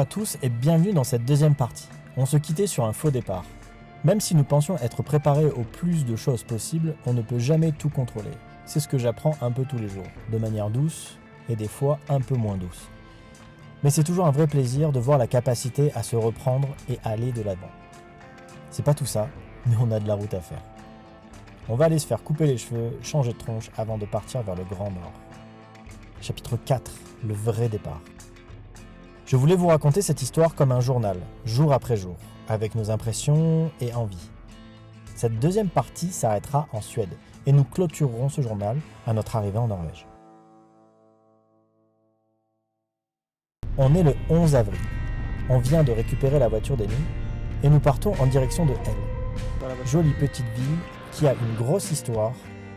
tous et bienvenue dans cette deuxième partie. On se quittait sur un faux départ. Même si nous pensions être préparés au plus de choses possibles, on ne peut jamais tout contrôler. C'est ce que j'apprends un peu tous les jours, de manière douce et des fois un peu moins douce. Mais c'est toujours un vrai plaisir de voir la capacité à se reprendre et aller de l'avant. C'est pas tout ça, mais on a de la route à faire. On va aller se faire couper les cheveux, changer de tronche avant de partir vers le Grand Nord. Chapitre 4, le vrai départ. Je voulais vous raconter cette histoire comme un journal, jour après jour, avec nos impressions et envies. Cette deuxième partie s'arrêtera en Suède et nous clôturerons ce journal à notre arrivée en Norvège. On est le 11 avril. On vient de récupérer la voiture d'Emmy et nous partons en direction de Hell. Jolie petite ville qui a une grosse histoire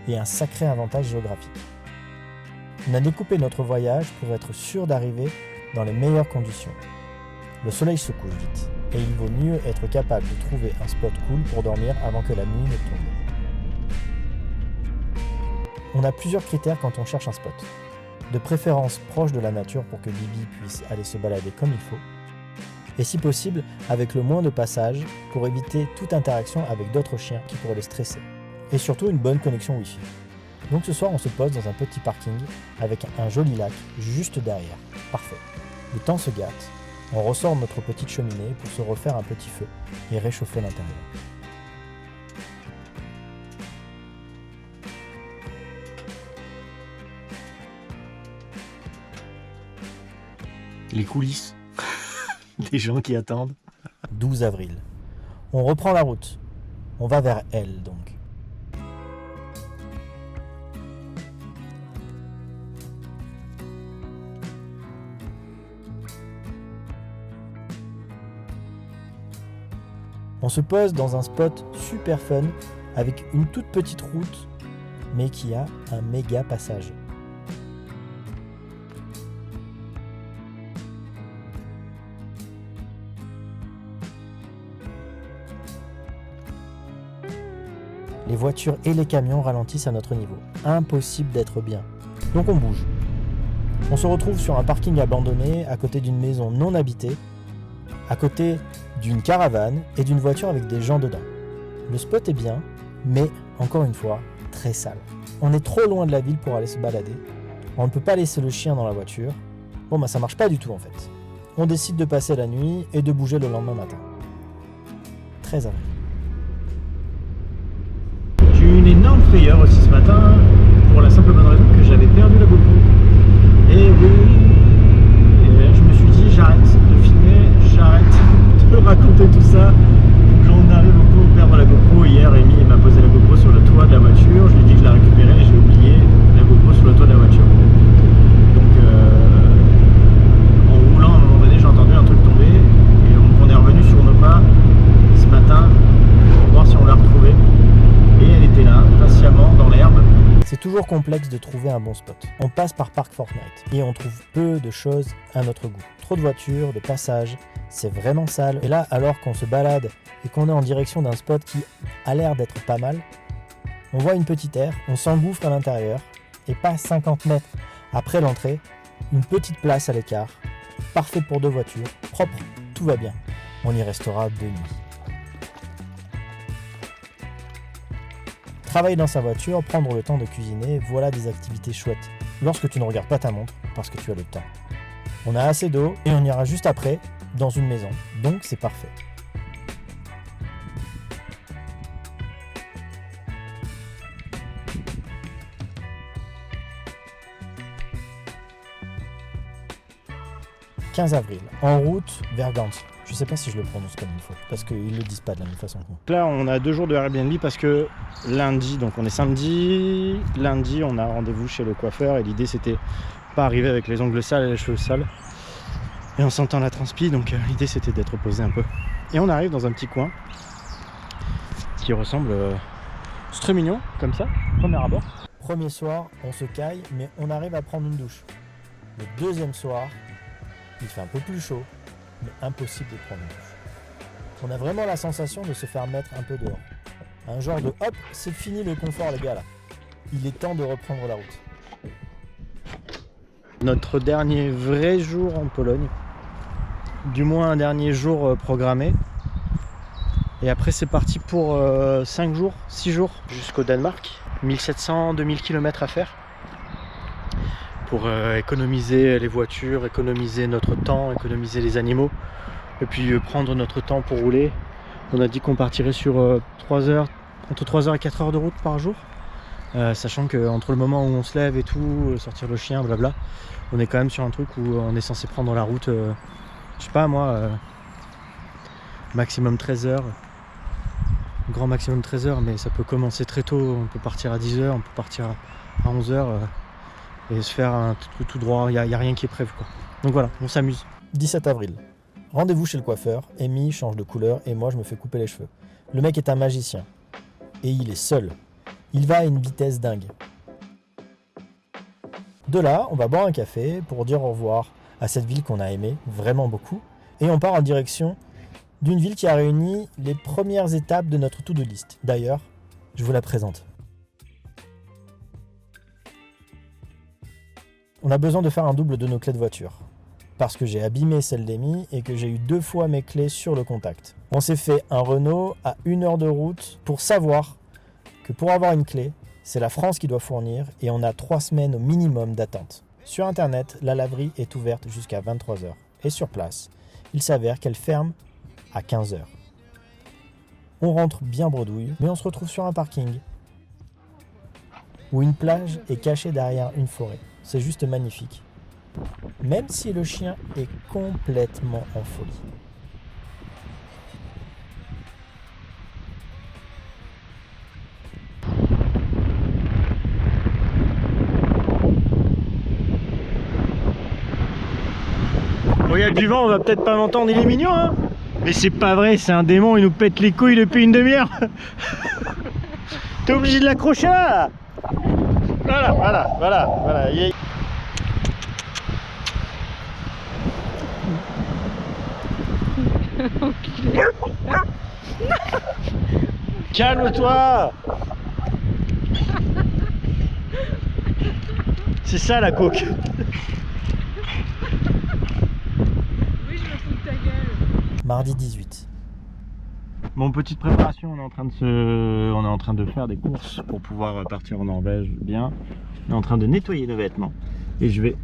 et un sacré avantage géographique. On a découpé notre voyage pour être sûr d'arriver dans les meilleures conditions. Le soleil se couche vite et il vaut mieux être capable de trouver un spot cool pour dormir avant que la nuit ne tombe. On a plusieurs critères quand on cherche un spot. De préférence proche de la nature pour que Bibi puisse aller se balader comme il faut. Et si possible, avec le moins de passages pour éviter toute interaction avec d'autres chiens qui pourraient les stresser. Et surtout une bonne connexion Wi-Fi. Donc ce soir, on se pose dans un petit parking avec un joli lac juste derrière. Parfait. Le temps se gâte. On ressort de notre petite cheminée pour se refaire un petit feu et réchauffer l'intérieur. Les coulisses. Des gens qui attendent. 12 avril. On reprend la route. On va vers Elle donc. On se pose dans un spot super fun avec une toute petite route mais qui a un méga passage. Les voitures et les camions ralentissent à notre niveau. Impossible d'être bien. Donc on bouge. On se retrouve sur un parking abandonné à côté d'une maison non habitée, à côté d'une caravane et d'une voiture avec des gens dedans. Le spot est bien, mais encore une fois, très sale. On est trop loin de la ville pour aller se balader. On ne peut pas laisser le chien dans la voiture. Bon ça marche pas du tout en fait. On décide de passer la nuit et de bouger le lendemain matin. 13 avril. J'ai eu une énorme frayeur aussi ce matin pour la simple bonne raison que j'avais perdu la GoPro. Et oui, et je me suis dit j'arrête de filmer, j'arrête de raconter tout ça. J'en arrive au coup de perdre la GoPro. Hier, Amy m'a posé la GoPro sur le toit de la voiture. Je lui ai dit que je la récupérais et j'ai oublié la GoPro sur le toit de la voiture. Donc en roulant, à un moment donné, j'ai entendu un truc tomber et on est revenu sur nos pas ce matin pour voir si on l'a retrouvée. Et elle était là, patiemment, dans l'herbe. C'est toujours complexe de trouver un bon spot. On passe par Park Fortnite et on trouve peu de choses à notre goût. Trop de voitures, de passages, c'est vraiment sale. Et là, alors qu'on se balade et qu'on est en direction d'un spot qui a l'air d'être pas mal, on voit une petite aire, on s'engouffre à l'intérieur et pas 50 mètres après l'entrée, une petite place à l'écart, parfaite pour 2 voitures, propre, tout va bien. On y restera 2 nuits. Travailler dans sa voiture, prendre le temps de cuisiner, voilà des activités chouettes. Lorsque tu ne regardes pas ta montre, parce que tu as le temps. On a assez d'eau et on ira juste après, dans une maison. Donc c'est parfait. « 15 avril, en route vers Gans. » Je sais pas si je le prononce comme il faut, parce qu'ils le disent pas de la même façon que moi. Là, on a 2 jours de Airbnb parce que lundi, donc on est samedi, lundi, on a rendez-vous chez le coiffeur et l'idée c'était pas arriver avec les ongles sales et les cheveux sales et on s'entend la transpi, donc l'idée c'était d'être posé un peu. Et on arrive dans un petit coin qui ressemble, c'est très mignon, comme ça, premier abord. Premier soir, on se caille, mais on arrive à prendre une douche. Le deuxième soir, il fait un peu plus chaud, mais impossible de prendre une douche. On a vraiment la sensation de se faire mettre un peu dehors. Un genre de hop, c'est fini le confort les gars là. Il est temps de reprendre la route. Notre dernier vrai jour en Pologne. du moins un dernier jour programmé. Et après c'est parti pour 5 jours, 6 jours jusqu'au Danemark. 1700-2000 km à faire. Pour économiser les voitures, économiser notre temps, économiser les animaux. Et puis prendre notre temps pour rouler. On a dit qu'on partirait sur 3 heures, entre 3 heures et 4 heures de route par jour. Sachant qu'entre le moment où on se lève et tout, sortir le chien, blabla, on est quand même sur un truc où on est censé prendre la route, je sais pas moi, maximum 13 heures. Grand maximum 13 heures, mais ça peut commencer très tôt. On peut partir à 10 heures, on peut partir à 11 heures et se faire un truc tout droit. Il n'y a rien qui est prévu, quoi. Donc voilà, on s'amuse. 17 avril. Rendez-vous chez le coiffeur. Amy change de couleur et moi je me fais couper les cheveux. Le mec est un magicien. Et il est seul. Il va à une vitesse dingue. De là, on va boire un café pour dire au revoir à cette ville qu'on a aimée vraiment beaucoup. Et on part en direction d'une ville qui a réuni les premières étapes de notre to-do list. D'ailleurs, je vous la présente. On a besoin de faire un double de nos clés de voiture. Parce que j'ai abîmé celle d'Amy et que j'ai eu 2 fois mes clés sur le contact. On s'est fait un Renault à 1 heure de route pour savoir que pour avoir une clé, c'est la France qui doit fournir et on a 3 semaines au minimum d'attente. Sur internet, la laverie est ouverte jusqu'à 23h. Et sur place, il s'avère qu'elle ferme à 15h. On rentre bien bredouille, mais on se retrouve sur un parking où une plage est cachée derrière une forêt. C'est juste magnifique. Même si le chien est complètement en folie. Bon, il y a du vent, on va peut-être pas l'entendre, il est mignon, hein. Mais c'est pas vrai, c'est un démon, il nous pète les couilles depuis une demi-heure. T'es obligé de l'accrocher là. Voilà. Calme-toi. C'est ça la coque. Oui, je me fous de ta gueule. Mardi 18. Bon, petite préparation, on est en train de faire des courses pour pouvoir partir en Norvège bien. On est en train de nettoyer nos vêtements et je vais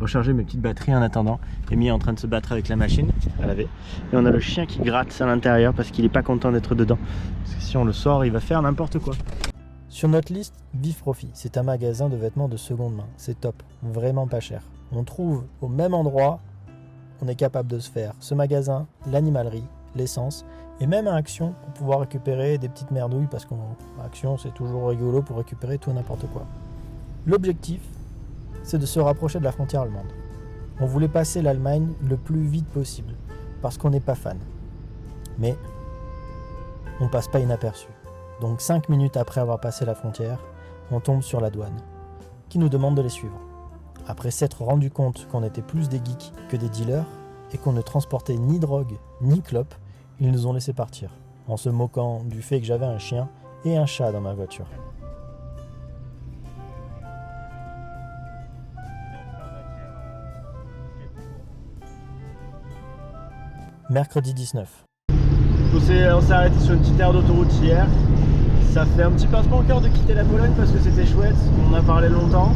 recharger mes petites batteries en attendant. Amy est en train de se battre avec la machine à laver. Et on a le chien qui gratte à l'intérieur parce qu'il n'est pas content d'être dedans. Parce que si on le sort, il va faire n'importe quoi. Sur notre liste, Vif Profit, c'est un magasin de vêtements de seconde main. C'est top, vraiment pas cher. On trouve au même endroit, on est capable de se faire ce magasin, l'animalerie, l'essence et même à Action pour pouvoir récupérer des petites merdouilles parce qu'à Action c'est toujours rigolo pour récupérer tout et n'importe quoi. L'objectif, c'est de se rapprocher de la frontière allemande. On voulait passer l'Allemagne le plus vite possible parce qu'on n'est pas fan. Mais on passe pas inaperçu. Donc 5 minutes après avoir passé la frontière, on tombe sur la douane qui nous demande de les suivre. Après s'être rendu compte qu'on était plus des geeks que des dealers et qu'on ne transportait ni drogue ni clope, ils nous ont laissé partir, en se moquant du fait que j'avais un chien et un chat dans ma voiture. Mercredi 19. On s'est arrêté sur une petite aire d'autoroute hier. Ça fait un petit pincement au cœur de quitter la Pologne parce que c'était chouette, on en a parlé longtemps.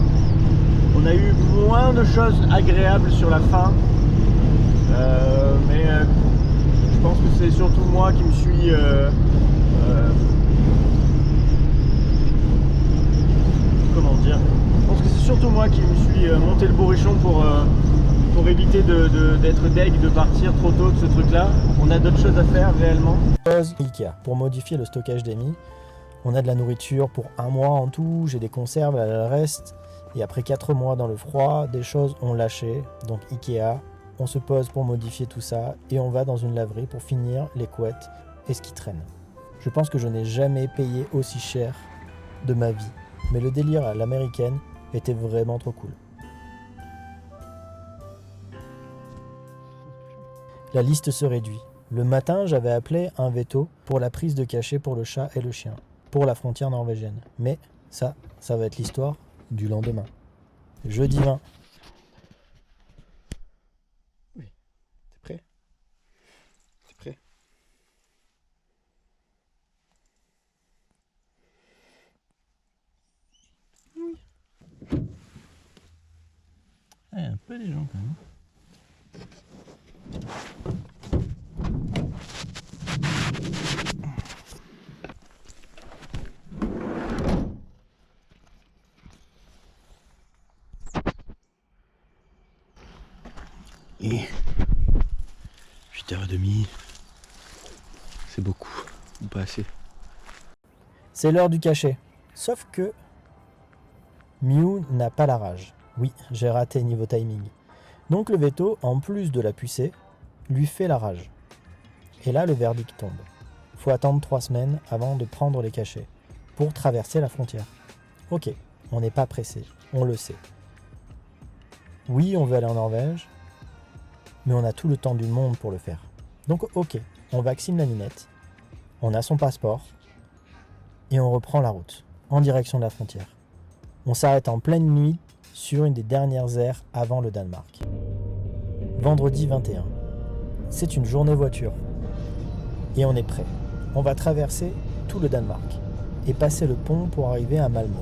On a eu moins de choses agréables sur la fin. Mais je pense que c'est surtout moi qui me suis comment dire, je pense que c'est surtout moi qui me suis monté le bourrichon pour éviter d'être deg, de partir trop tôt de ce truc là. On a d'autres choses à faire réellement. Pause Ikea pour modifier le stockage d'Amy. On a de la nourriture pour 1 mois en tout, j'ai des conserves, elle reste. Et après 4 mois dans le froid, des choses ont lâché. Donc Ikea, on se pose pour modifier tout ça et on va dans une laverie pour finir les couettes et ce qui traîne. Je pense que je n'ai jamais payé aussi cher de ma vie. Mais le délire à l'américaine était vraiment trop cool. La liste se réduit. Le matin, j'avais appelé un veto pour la prise de cachet pour le chat et le chien, pour la frontière norvégienne. Mais ça va être l'histoire du lendemain. Jeudi 20. Oui, t'es prêt ? Pas des gens quand même. Et 8h30, c'est beaucoup, ou pas assez. C'est l'heure du cachet. Sauf que Miu n'a pas la rage. Oui, j'ai raté niveau timing. Donc le veto, en plus de la pucer, lui fait la rage. Et là, le verdict tombe. Faut attendre 3 semaines avant de prendre les cachets pour traverser la frontière. Ok, on n'est pas pressé, on le sait. Oui, on veut aller en Norvège, mais on a tout le temps du monde pour le faire. Donc ok, on vaccine la minette, on a son passeport, et on reprend la route, en direction de la frontière. On s'arrête en pleine nuit sur une des dernières aires avant le Danemark. Vendredi 21. C'est une journée voiture. Et on est prêt. On va traverser tout le Danemark et passer le pont pour arriver à Malmö.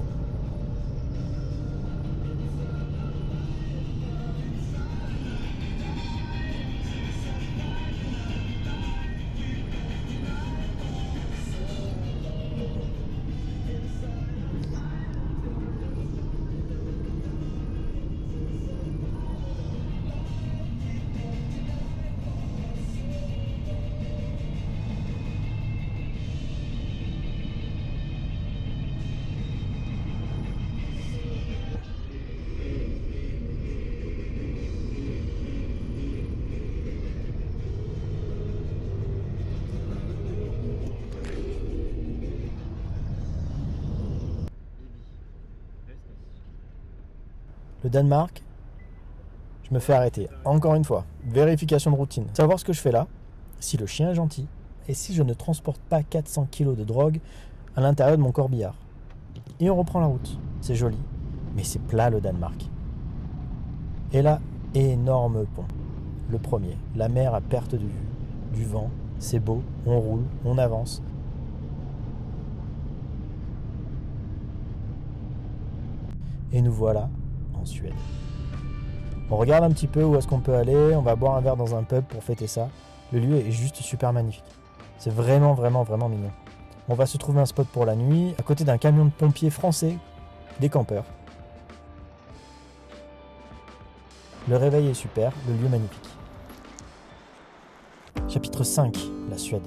Le Danemark, je me fais arrêter. Encore une fois, vérification de routine. Savoir ce que je fais là, si le chien est gentil, et si je ne transporte pas 400 kg de drogue à l'intérieur de mon corbillard. Et on reprend la route. C'est joli, mais c'est plat le Danemark. Et là, énorme pont. Le premier, la mer à perte de vue. Du vent, c'est beau, on roule, on avance. Et nous voilà en Suède. On regarde un petit peu où est-ce qu'on peut aller, on va boire un verre dans un pub pour fêter ça. Le lieu est juste super magnifique. C'est vraiment, vraiment, vraiment mignon. On va se trouver un spot pour la nuit, à côté d'un camion de pompiers français, des campeurs. Le réveil est super, le lieu magnifique. Chapitre 5, la Suède.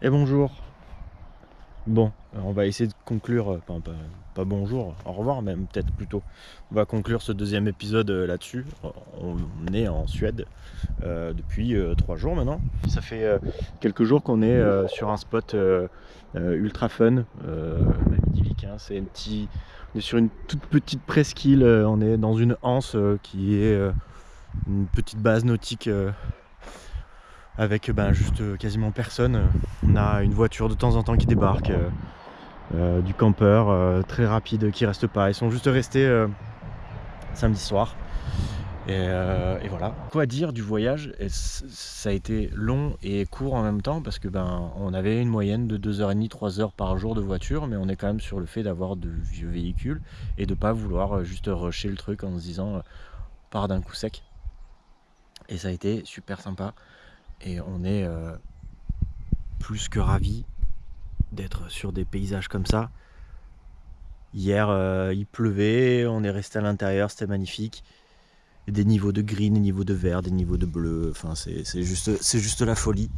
Et bonjour. Bon, on va essayer de conclure, pas bonjour, au revoir même peut-être plutôt. On va conclure ce deuxième épisode là-dessus. On est en Suède depuis 3 jours maintenant. Ça fait quelques jours qu'on est sur un spot ultra fun, même idyllique. Hein. On est sur une toute petite presqu'île, on est dans une anse qui est une petite base nautique avec juste quasiment personne. On a une voiture de temps en temps qui débarque, du campeur très rapide qui reste pas. Ils sont juste restés samedi soir. Et voilà. Quoi dire du voyage? Ça a été long et court en même temps parce que on avait une moyenne de 2h30, 3h par jour de voiture, mais on est quand même sur le fait d'avoir de vieux véhicules et de pas vouloir juste rusher le truc en se disant on part d'un coup sec. Et ça a été super sympa. Et on est plus que ravis d'être sur des paysages comme ça. Hier, il pleuvait, on est resté à l'intérieur, c'était magnifique. Des niveaux de green, des niveaux de vert, des niveaux de bleu, enfin c'est juste la folie.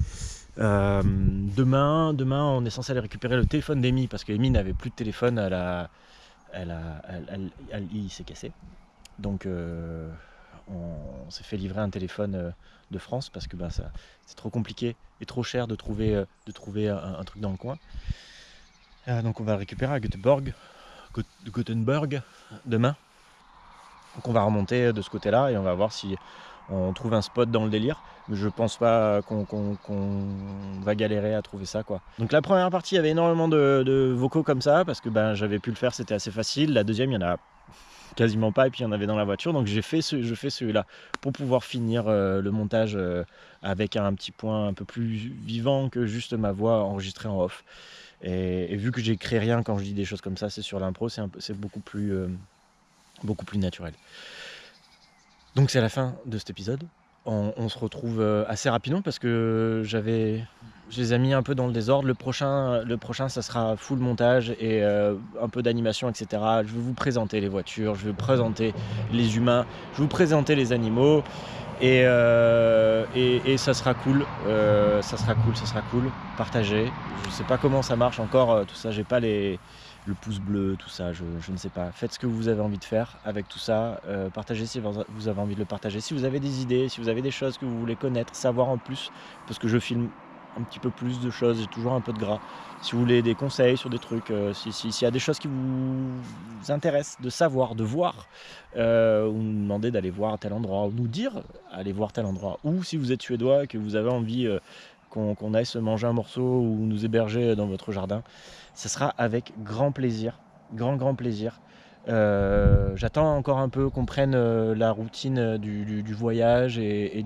Demain, on est censé aller récupérer le téléphone d'Amy parce qu'Amy n'avait plus de téléphone, il s'est cassé. Donc on s'est fait livrer un téléphone de France parce que c'est trop compliqué et trop cher de trouver un truc dans le coin. Donc on va le récupérer à Gothenburg demain. Donc on va remonter de ce côté-là et on va voir si on trouve un spot dans le délire. Mais je pense pas qu'on va galérer à trouver ça, quoi. Donc la première partie, il y avait énormément de vocaux comme ça parce que j'avais pu le faire, c'était assez facile. La deuxième, il y en a quasiment pas et puis il y en avait dans la voiture. Donc je fais celui-là pour pouvoir finir le montage avec un petit point un peu plus vivant que juste ma voix enregistrée en off. Et vu que j'écris rien quand je dis des choses comme ça, c'est sur l'impro, c'est beaucoup plus beaucoup plus naturel. Donc c'est la fin de cet épisode. On se retrouve assez rapidement parce que je les ai mis un peu dans le désordre. Le prochain ça sera full montage et un peu d'animation, etc. Je vais vous présenter les voitures, je vais vous présenter les humains, je vais vous présenter les animaux et ça sera cool. Ça sera cool. Partagez. Je sais pas comment ça marche encore, tout ça, j'ai pas le pouce bleu, tout ça, je ne sais pas. Faites ce que vous avez envie de faire avec tout ça. Partagez si vous avez envie de le partager. Si vous avez des idées, si vous avez des choses que vous voulez connaître, savoir en plus, parce que je filme un petit peu plus de choses, j'ai toujours un peu de gras. Si vous voulez des conseils sur des trucs, s'il y a des choses qui vous intéressent de savoir, de voir, ou nous demander d'aller voir tel endroit, ou nous dire allez voir tel endroit, ou si vous êtes suédois et que vous avez envie qu'on aille se manger un morceau ou nous héberger dans votre jardin, ça sera avec grand plaisir, grand plaisir. J'attends encore un peu qu'on prenne la routine du voyage et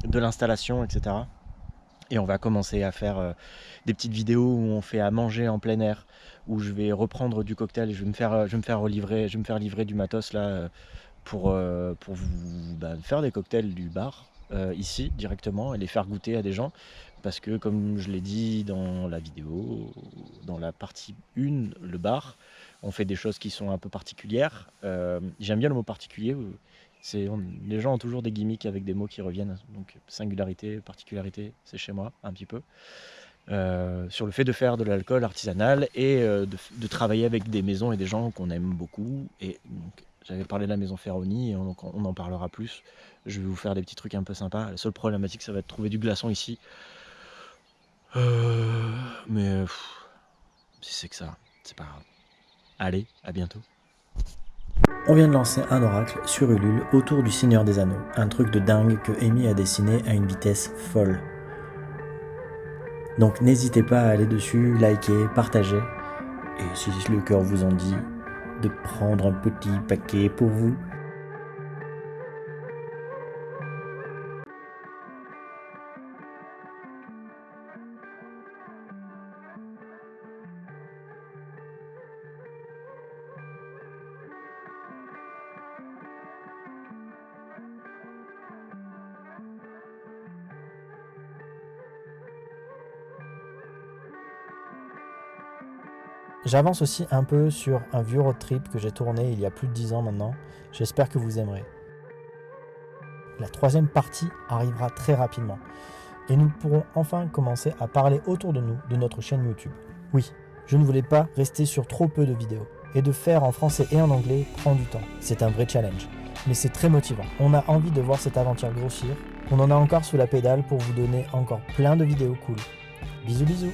de l'installation, etc. Et on va commencer à faire des petites vidéos où on fait à manger en plein air, où je vais reprendre du cocktail et je vais me faire livrer du matos là pour vous faire des cocktails du bar ici directement et les faire goûter à des gens. Parce que comme je l'ai dit dans la vidéo, dans la partie 1, le bar, on fait des choses qui sont un peu particulières. J'aime bien le mot particulier. Les gens ont toujours des gimmicks avec des mots qui reviennent. Donc singularité, particularité, c'est chez moi un petit peu. Sur le fait de faire de l'alcool artisanal et de travailler avec des maisons et des gens qu'on aime beaucoup. Et donc, j'avais parlé de la maison Ferroni, et on en parlera plus. Je vais vous faire des petits trucs un peu sympas. La seule problématique, ça va être de trouver du glaçon ici. Mais si c'est que ça, c'est pas grave. Allez, à bientôt. On vient de lancer un oracle sur Ulule autour du Seigneur des Anneaux, un truc de dingue que Amy a dessiné à une vitesse folle. Donc n'hésitez pas à aller dessus, liker, partager, et si le cœur vous en dit, de prendre un petit paquet pour vous. J'avance aussi un peu sur un vieux road trip que j'ai tourné il y a plus de 10 ans maintenant. J'espère que vous aimerez. La 3e partie arrivera très rapidement. Et nous pourrons enfin commencer à parler autour de nous de notre chaîne YouTube. Oui, je ne voulais pas rester sur trop peu de vidéos. Et de faire en français et en anglais prend du temps. C'est un vrai challenge. Mais c'est très motivant. On a envie de voir cette aventure grossir. On en a encore sous la pédale pour vous donner encore plein de vidéos cool. Bisous bisous.